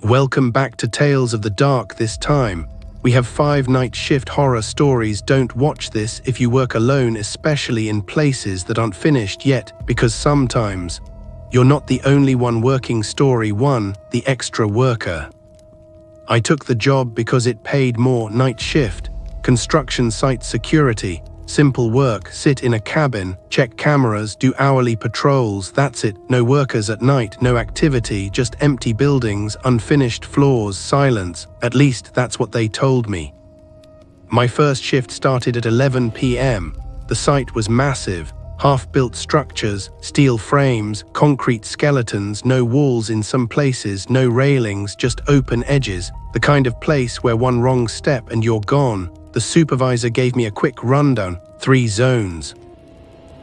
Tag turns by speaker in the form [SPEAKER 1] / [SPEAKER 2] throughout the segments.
[SPEAKER 1] Welcome back to Tales of the Dark. This time, we have 5 night shift horror stories. Don't watch this if you work alone, especially in places that aren't finished yet, because sometimes you're not the only one working. Story 1, The Extra Worker. I took the job because it paid more. Night shift, construction site security, simple work, sit in a cabin, check cameras, do hourly patrols, that's it. No workers at night, no activity, just empty buildings, unfinished floors, silence. At least that's what they told me. My first shift started at 11 p.m. The site was massive, half-built structures, steel frames, concrete skeletons, no walls in some places, no railings, just open edges, the kind of place where one wrong step and you're gone. The supervisor gave me a quick rundown. 3 zones.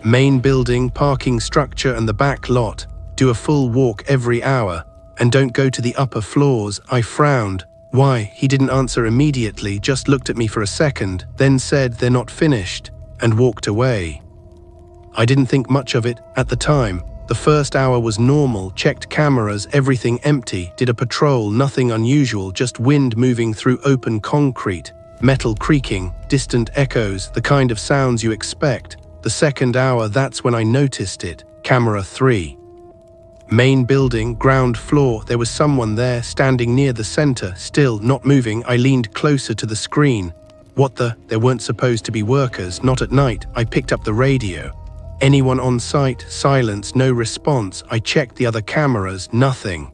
[SPEAKER 1] Main building, parking structure and the back lot. Do a full walk every hour. And don't go to the upper floors. I frowned. Why? He didn't answer immediately, just looked at me for a second, then said they're not finished, and walked away. I didn't think much of it at the time. The first hour was normal, checked cameras, everything empty, did a patrol, nothing unusual, just wind moving through open concrete. Metal creaking, distant echoes, the kind of sounds you expect. The second hour, that's when I noticed it. Camera 3. Main building, ground floor, there was someone there, standing near the center, still, not moving. I leaned closer to the screen. What the? There weren't supposed to be workers, not at night. I picked up the radio. Anyone on site? Silence, no response. I checked the other cameras, nothing.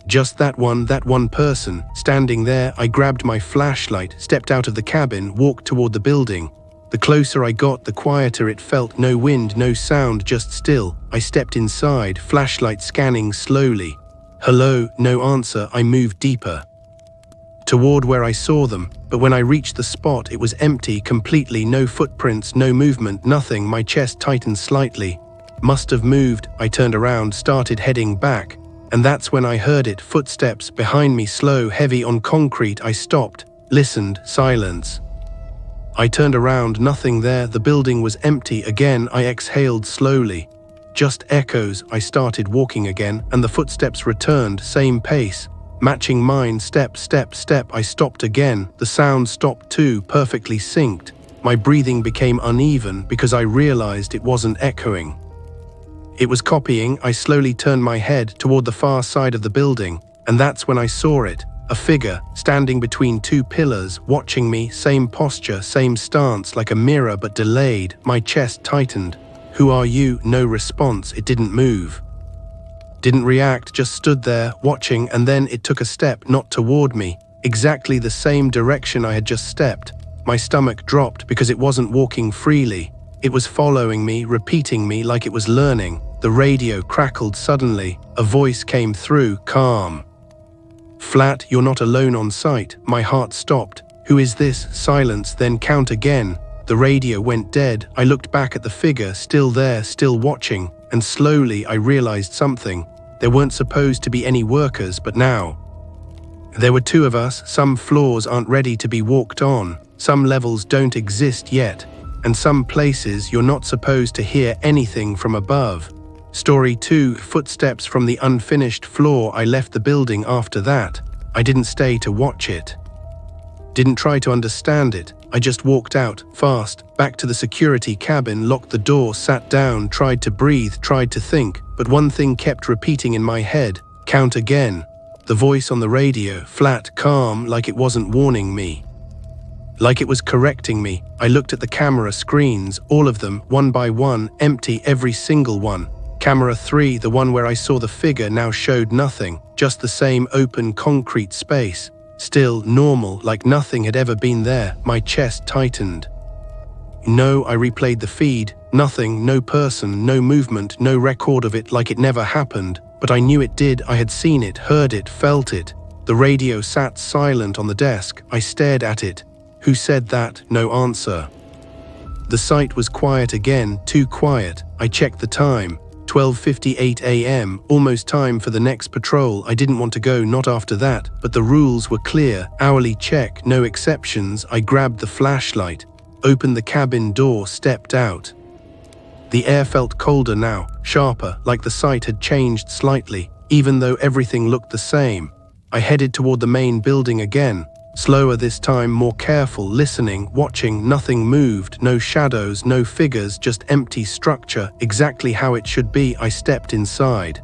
[SPEAKER 1] Just that one person, standing there. I grabbed my flashlight, stepped out of the cabin, walked toward the building. The closer I got, the quieter it felt. No wind, no sound, just still. I stepped inside, flashlight scanning slowly. Hello, no answer. I moved deeper toward where I saw them, but when I reached the spot, it was empty completely. No footprints, no movement, nothing. My chest tightened slightly. Must have moved. I turned around, started heading back. And that's when I heard it, footsteps behind me, slow, heavy on concrete. I stopped, listened, silence. I turned around, nothing there. The building was empty again. I exhaled slowly. Just echoes. I started walking again, and the footsteps returned, same pace, matching mine, step, step, step. I stopped again. The sound stopped too, perfectly synced. My breathing became uneven because I realized it wasn't echoing. It was copying. I slowly turned my head toward the far side of the building, and that's when I saw it. A figure, standing between 2 pillars, watching me, same posture, same stance, like a mirror but delayed. My chest tightened. Who are you? No response. It didn't move. Didn't react, just stood there, watching, and then it took a step, not toward me, exactly the same direction I had just stepped. My stomach dropped because it wasn't walking freely. It was following me, repeating me like it was learning. The radio crackled suddenly. A voice came through, calm. Flat, you're not alone on site. My heart stopped. Who is this? Silence, then count again. The radio went dead. I looked back at the figure, still there, still watching, and slowly I realized something. There weren't supposed to be any workers, but now there were 2 of us. Some floors aren't ready to be walked on. Some levels don't exist yet. And some places you're not supposed to hear anything from above. Story 2, footsteps from the unfinished floor. I left the building after that. I didn't stay to watch it. Didn't try to understand it. I just walked out, fast, back to the security cabin, locked the door, sat down, tried to breathe, tried to think, but one thing kept repeating in my head. Count again. The voice on the radio, flat, calm, like it wasn't warning me. Like it was correcting me. I looked at the camera screens, all of them, one by one, empty, every single one. Camera 3, the one where I saw the figure, now showed nothing, just the same open concrete space. Still normal, like nothing had ever been there. My chest tightened. No, I replayed the feed. Nothing, no person, no movement, no record of it, like it never happened. But I knew it did. I had seen it, heard it, felt it. The radio sat silent on the desk. I stared at it. Who said that? No answer. The site was quiet again, too quiet. I checked the time. 12:58 a.m., almost time for the next patrol. I didn't want to go, not after that, but the rules were clear. Hourly check, no exceptions. I grabbed the flashlight, opened the cabin door, stepped out. The air felt colder now, sharper, like the site had changed slightly, even though everything looked the same. I headed toward the main building again. Slower this time, more careful, listening, watching. Nothing moved, no shadows, no figures, just empty structure, exactly how it should be. I stepped inside.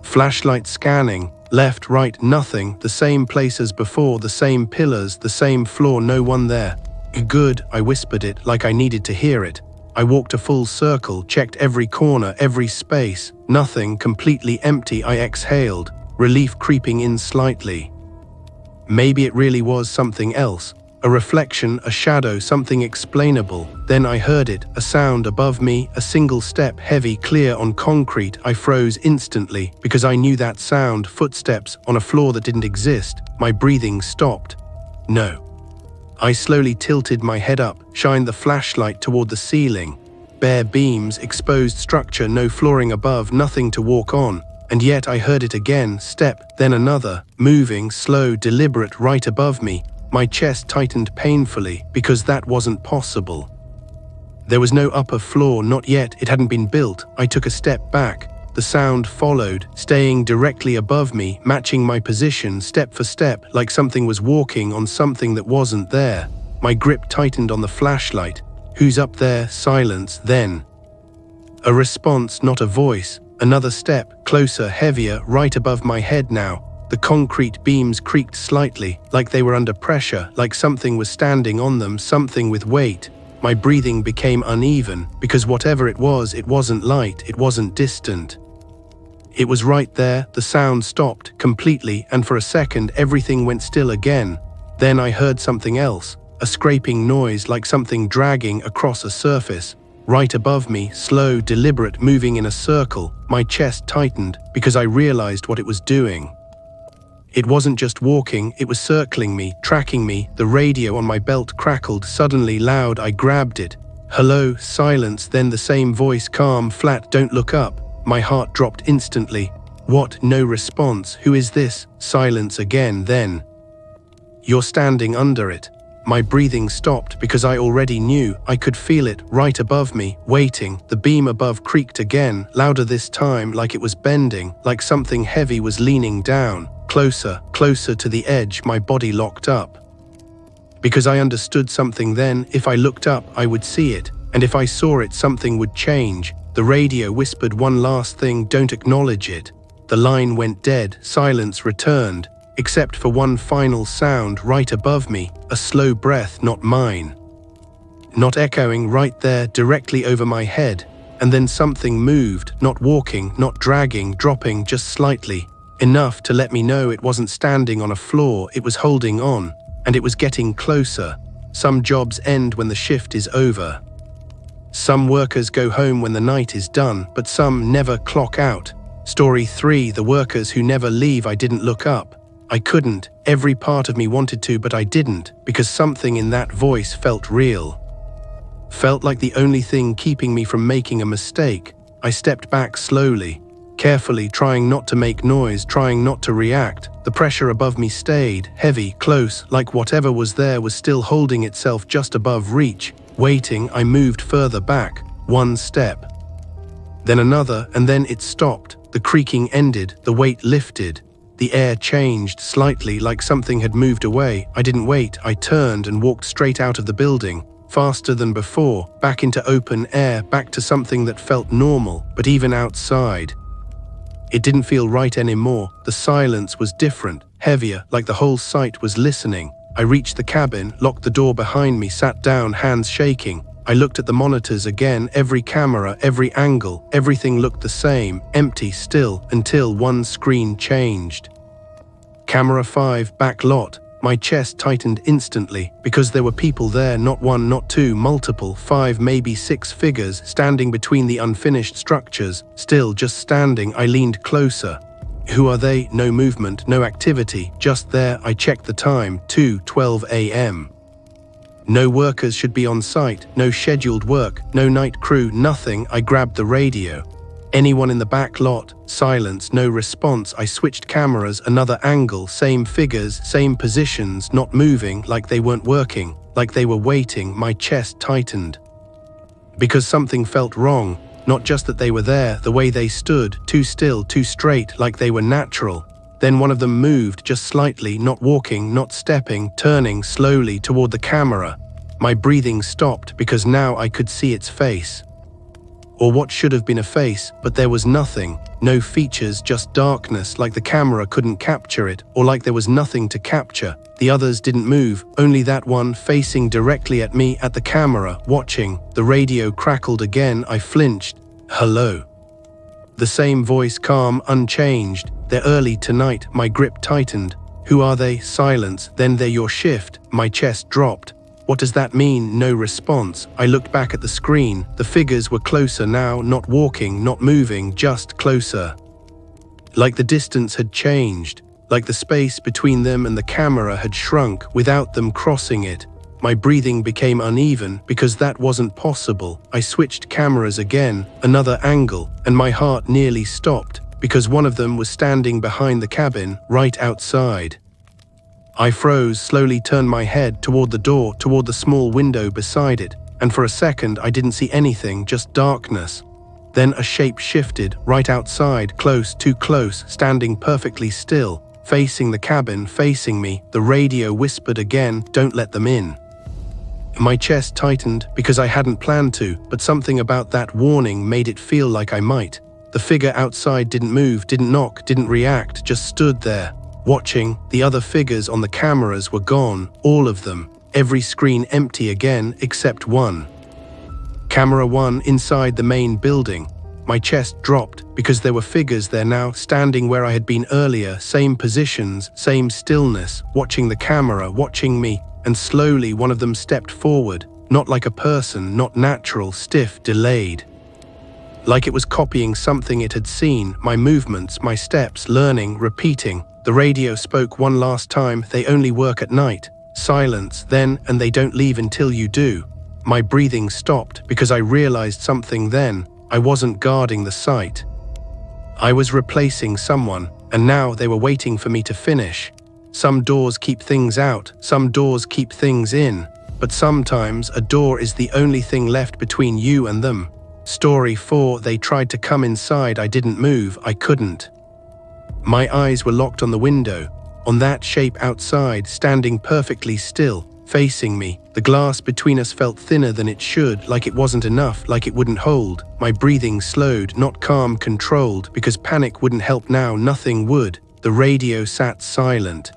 [SPEAKER 1] Flashlight scanning, left, right, nothing, the same place as before, the same pillars, the same floor, no one there. Good, I whispered it like I needed to hear it. I walked a full circle, checked every corner, every space. Nothing, completely empty. I exhaled, relief creeping in slightly. Maybe it really was something else. A reflection, a shadow, something explainable. Then I heard it, a sound above me, a single step, heavy, clear on concrete. I froze instantly because I knew that sound, footsteps on a floor that didn't exist. My breathing stopped. No. I slowly tilted my head up, shined the flashlight toward the ceiling. Bare beams, exposed structure, no flooring above, nothing to walk on. And yet I heard it again, step, then another, moving, slow, deliberate, right above me. My chest tightened painfully because that wasn't possible. There was no upper floor, not yet, it hadn't been built. I took a step back. The sound followed, staying directly above me, matching my position step for step, like something was walking on something that wasn't there. My grip tightened on the flashlight. Who's up there? Silence, then a response, not a voice. Another step, closer, heavier, right above my head now. The concrete beams creaked slightly, like they were under pressure, like something was standing on them, something with weight. My breathing became uneven, because whatever it wasn't light, it wasn't distant. It was right there. The sound stopped completely, and for a second everything went still again. Then I heard something else, a scraping noise like something dragging across a surface. Right above me, slow, deliberate, moving in a circle. My chest tightened because I realized what it was doing. It wasn't just walking, it was circling me, tracking me. The radio on my belt crackled, suddenly loud. I grabbed it. Hello, silence, then the same voice, calm, flat, don't look up. My heart dropped instantly. What? No response. Who is this? Silence again, then you're standing under it. My breathing stopped because I already knew. I could feel it right above me, waiting. The beam above creaked again, louder this time, like it was bending, like something heavy was leaning down. Closer, closer to the edge. My body locked up. Because I understood something then. If I looked up, I would see it. And if I saw it, something would change. The radio whispered one last thing, don't acknowledge it. The line went dead, silence returned. Except for one final sound right above me, a slow breath, not mine. Not echoing, right there, directly over my head. And then something moved, not walking, not dragging, dropping just slightly. Enough to let me know it wasn't standing on a floor, it was holding on. And it was getting closer. Some jobs end when the shift is over. Some workers go home when the night is done, but some never clock out. Story 3, the workers who never leave. I didn't look up. I couldn't. Every part of me wanted to, but I didn't, because something in that voice felt real. Felt like the only thing keeping me from making a mistake. I stepped back slowly, carefully, trying not to make noise, trying not to react. The pressure above me stayed, heavy, close, like whatever was there was still holding itself just above reach. Waiting, I moved further back, one step. Then another, and then it stopped. The creaking ended, the weight lifted. The air changed slightly, like something had moved away. I didn't wait. I turned and walked straight out of the building, faster than before, back into open air, back to something that felt normal, but even outside. It didn't feel right anymore. The silence was different, heavier, like the whole site was listening. I reached the cabin, locked the door behind me, sat down, hands shaking. I looked at the monitors again, every camera, every angle, everything looked the same, empty still, until one screen changed. Camera 5, back lot. My chest tightened instantly, because there were people there, not one, not two, multiple, 5, maybe 6 figures, standing between the unfinished structures, still just standing. I leaned closer. Who are they? No movement, no activity, just there. I checked the time, 2:12 a.m. No workers should be on site, no scheduled work, no night crew, nothing. I grabbed the radio. Anyone in the back lot? Silence, no response. I switched cameras, another angle, same figures, same positions, not moving, like they weren't working, like they were waiting. My chest tightened. Because something felt wrong, not just that they were there, the way they stood, too still, too straight, like they were natural. Then one of them moved just slightly, not walking, not stepping, turning slowly toward the camera. My breathing stopped because now I could see its face. Or what should have been a face, but there was nothing, no features, just darkness, like the camera couldn't capture it, or like there was nothing to capture. The others didn't move, only that one facing directly at me at the camera, watching. The radio crackled again. I flinched. Hello. The same voice, calm, unchanged. They're early tonight. My grip tightened. Who are they? Silence. Then they're your shift. My chest dropped. What does that mean? No response. I looked back at the screen. The figures were closer now, not walking, not moving, just closer. Like the distance had changed. Like the space between them and the camera had shrunk without them crossing it. My breathing became uneven because that wasn't possible. I switched cameras again, another angle, and my heart nearly stopped because one of them was standing behind the cabin, right outside. I froze, slowly turned my head toward the door, toward the small window beside it, and for a second I didn't see anything, just darkness. Then a shape shifted, right outside, close, too close, standing perfectly still, facing the cabin, facing me. The radio whispered again, "Don't let them in." My chest tightened because I hadn't planned to, but something about that warning made it feel like I might. The figure outside didn't move, didn't knock, didn't react, just stood there, watching. The other figures on the cameras were gone, all of them, every screen empty again except one. Camera 1 inside the main building. My chest dropped because there were figures there now, standing where I had been earlier, same positions, same stillness, watching the camera, watching me, and slowly one of them stepped forward, not like a person, not natural, stiff, delayed. Like it was copying something it had seen, my movements, my steps, learning, repeating. The radio spoke one last time, "They only work at night." Silence, then, "And they don't leave until you do." My breathing stopped because I realized something then. I wasn't guarding the site. I was replacing someone, and now they were waiting for me to finish. Some doors keep things out, some doors keep things in, but sometimes a door is the only thing left between you and them. Story 4, they tried to come inside, I didn't move, I couldn't. My eyes were locked on the window, on that shape outside, standing perfectly still, facing me. The glass between us felt thinner than it should, like it wasn't enough, like it wouldn't hold. My breathing slowed, not calm, controlled, because panic wouldn't help now, nothing would. The radio sat silent.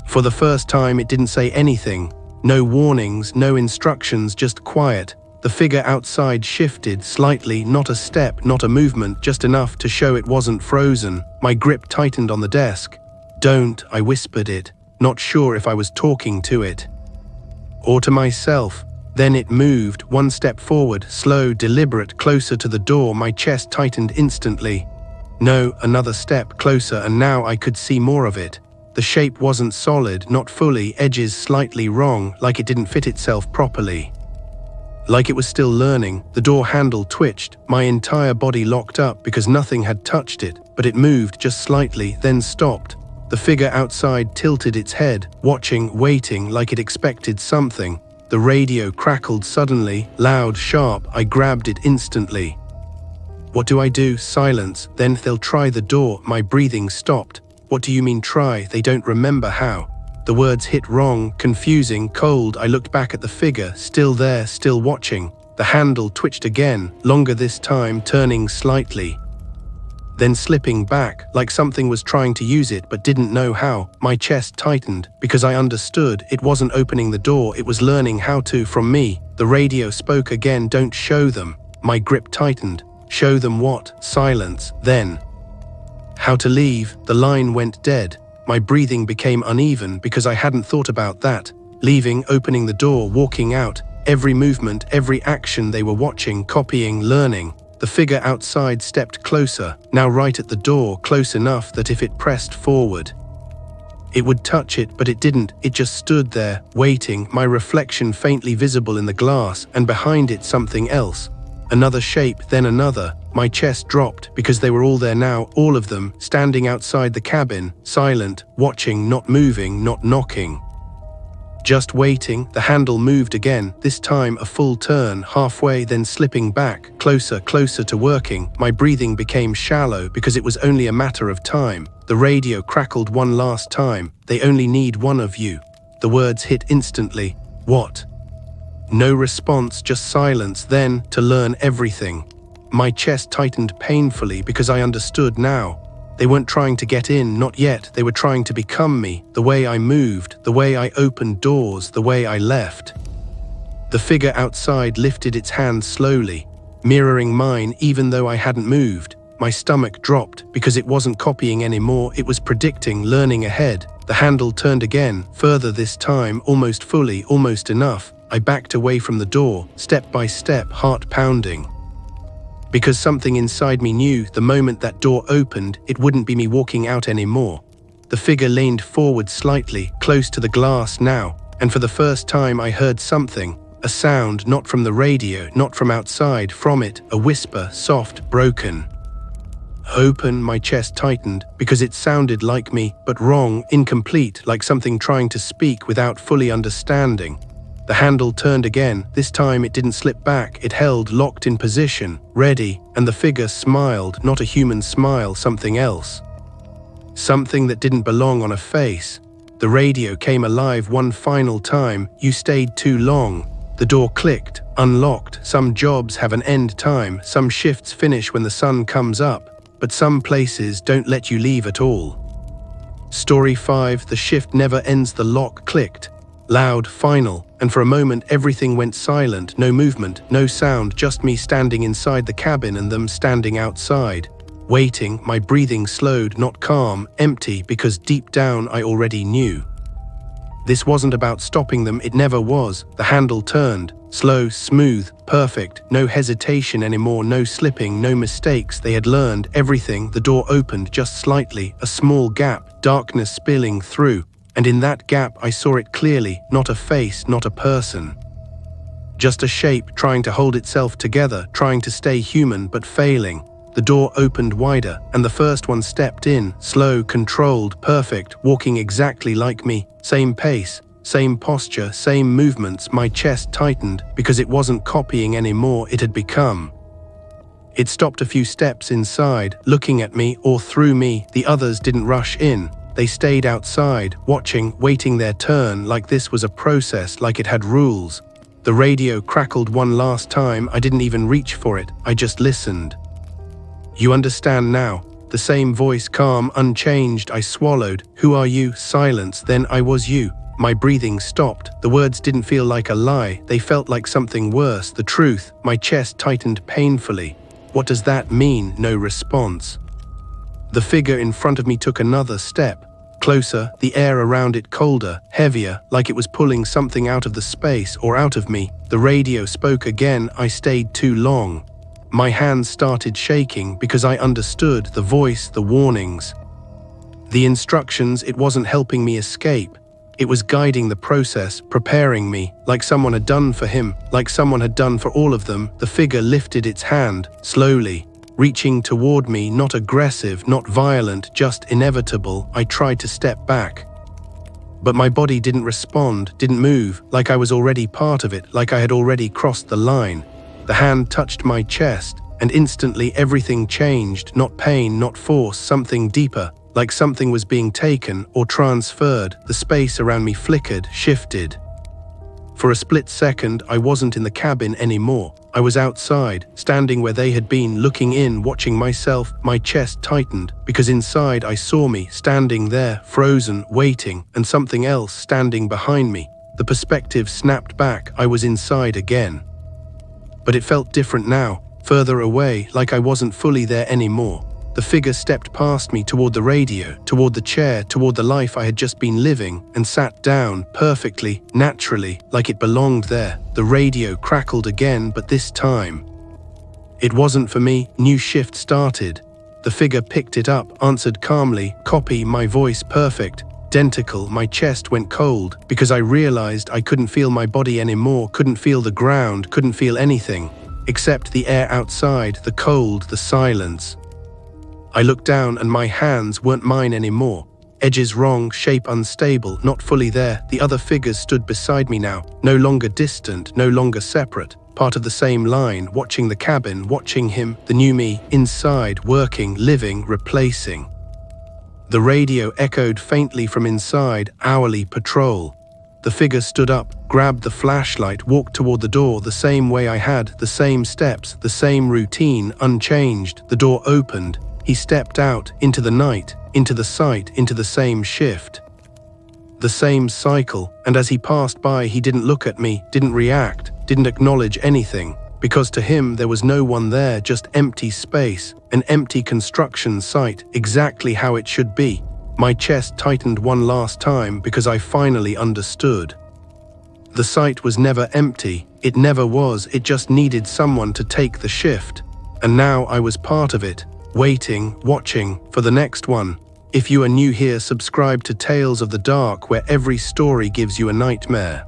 [SPEAKER 1] For the first time, it didn't say anything. No warnings, no instructions, just quiet. The figure outside shifted slightly, not a step, not a movement, just enough to show it wasn't frozen. My grip tightened on the desk. "Don't," I whispered it, not sure if I was talking to it or to myself. Then it moved, one step forward, slow, deliberate, closer to the door. My chest tightened instantly. No, another step, closer, and now I could see more of it. The shape wasn't solid, not fully, edges slightly wrong, like it didn't fit itself properly. Like it was still learning. The door handle twitched, my entire body locked up because nothing had touched it, but it moved just slightly, then stopped. The figure outside tilted its head, watching, waiting, like it expected something. The radio crackled suddenly, loud, sharp. I grabbed it instantly. What do I do? Silence. Then they'll try the door. My breathing stopped. What do you mean try? They don't remember how. The words hit wrong, confusing, cold. I looked back at the figure, still there, still watching. The handle twitched again, longer this time, turning slightly, then slipping back, like something was trying to use it but didn't know how. My chest tightened because I understood it wasn't opening the door, it was learning how to from me. The radio spoke again, "Don't show them." My grip tightened. Show them what? Silence. Then how to leave. The line went dead. My breathing became uneven because I hadn't thought about that. Leaving, opening the door, walking out. Every movement, every action they were watching, copying, learning. The figure outside stepped closer, now right at the door, close enough that if it pressed forward, it would touch it, but it didn't. It just stood there, waiting, my reflection faintly visible in the glass, and behind it something else. Another shape, then another. My chest dropped because they were all there now, all of them, standing outside the cabin, silent, watching, not moving, not knocking. Just waiting. The handle moved again, this time a full turn, halfway, then slipping back, closer, closer to working. My breathing became shallow because it was only a matter of time. The radio crackled one last time. They only need one of you. The words hit instantly. What? No response, just silence. Then, to learn everything. My chest tightened painfully because I understood now. They weren't trying to get in, not yet. They were trying to become me. The way I moved, the way I opened doors, the way I left. The figure outside lifted its hand slowly, mirroring mine even though I hadn't moved. My stomach dropped because it wasn't copying anymore. It was predicting, learning ahead. The handle turned again, further this time, almost fully, almost enough. I backed away from the door, step by step, heart pounding. Because something inside me knew the moment that door opened, it wouldn't be me walking out anymore. The figure leaned forward slightly, close to the glass now, and for the first time I heard something. A sound, not from the radio, not from outside, from it, a whisper, soft, broken. Open, my chest tightened, because it sounded like me, but wrong, incomplete, like something trying to speak without fully understanding. The handle turned again. This time it didn't slip back, it held locked in position, ready, and the figure smiled, not a human smile, something else. Something that didn't belong on a face. The radio came alive one final time. You stayed too long. The door clicked, unlocked. Some jobs have an end time, some shifts finish when the sun comes up, but some places don't let you leave at all. Story 5, the shift never ends. The lock clicked. Loud, final, and for a moment everything went silent, no movement, no sound, just me standing inside the cabin and them standing outside. Waiting, my breathing slowed, not calm, empty, because deep down I already knew. This wasn't about stopping them, it never was. The handle turned, slow, smooth, perfect, no hesitation anymore, no slipping, no mistakes. They had learned everything. The door opened just slightly, a small gap, darkness spilling through. And in that gap I saw it clearly, not a face, not a person. Just a shape trying to hold itself together, trying to stay human but failing. The door opened wider, and the first one stepped in, slow, controlled, perfect, walking exactly like me. Same pace, same posture, same movements. My chest tightened because it wasn't copying anymore, it had become. It stopped a few steps inside, looking at me or through me. The others didn't rush in. They stayed outside, watching, waiting their turn, like this was a process, like it had rules. The radio crackled one last time. I didn't even reach for it, I just listened. You understand now? The same voice, calm, unchanged. I swallowed. Who are you? Silence. Then I was you. My breathing stopped. The words didn't feel like a lie. They felt like something worse, the truth. My chest tightened painfully. What does that mean? No response. The figure in front of me took another step. Closer, the air around it colder, heavier, like it was pulling something out of the space or out of me. The radio spoke again. I stayed too long. My hands started shaking because I understood the voice, the warnings. The instructions. It wasn't helping me escape. It was guiding the process, preparing me, like someone had done for him, like someone had done for all of them. The figure lifted its hand, slowly, reaching toward me, not aggressive, not violent, just inevitable. I tried to step back. But my body didn't respond, didn't move, like I was already part of it, like I had already crossed the line. The hand touched my chest, and instantly everything changed, not pain, not force, something deeper, like something was being taken or transferred. The space around me flickered, shifted. For a split second, I wasn't in the cabin anymore. I was outside, standing where they had been, looking in, watching myself. My chest tightened, because inside I saw me, standing there, frozen, waiting, and something else standing behind me. The perspective snapped back. I was inside again. But it felt different now, further away, like I wasn't fully there anymore. The figure stepped past me toward the radio, toward the chair, toward the life I had just been living, and sat down, perfectly, naturally, like it belonged there. The radio crackled again, but this time it wasn't for me. New shift started. The figure picked it up, answered calmly, copy, my voice perfect, identical. My chest went cold, because I realized I couldn't feel my body anymore, couldn't feel the ground, couldn't feel anything, except the air outside, the cold, the silence. I looked down and my hands weren't mine anymore. Edges wrong, shape unstable, not fully there. The other figures stood beside me now, no longer distant, no longer separate, part of the same line, watching the cabin, watching him, the new me, inside, working, living, replacing. The radio echoed faintly from inside, "Hourly patrol." The figure stood up, grabbed the flashlight, walked toward the door the same way I had, the same steps, the same routine, unchanged. The door opened. He stepped out, into the night, into the sight, into the same shift. The same cycle, and as he passed by, he didn't look at me, didn't react, didn't acknowledge anything, because to him there was no one there, just empty space, an empty construction site, exactly how it should be. My chest tightened one last time because I finally understood. The site was never empty, it never was, it just needed someone to take the shift. And now I was part of it, waiting, watching, for the next one. If you are new here, subscribe to Tales of the Dark, where every story gives you a nightmare.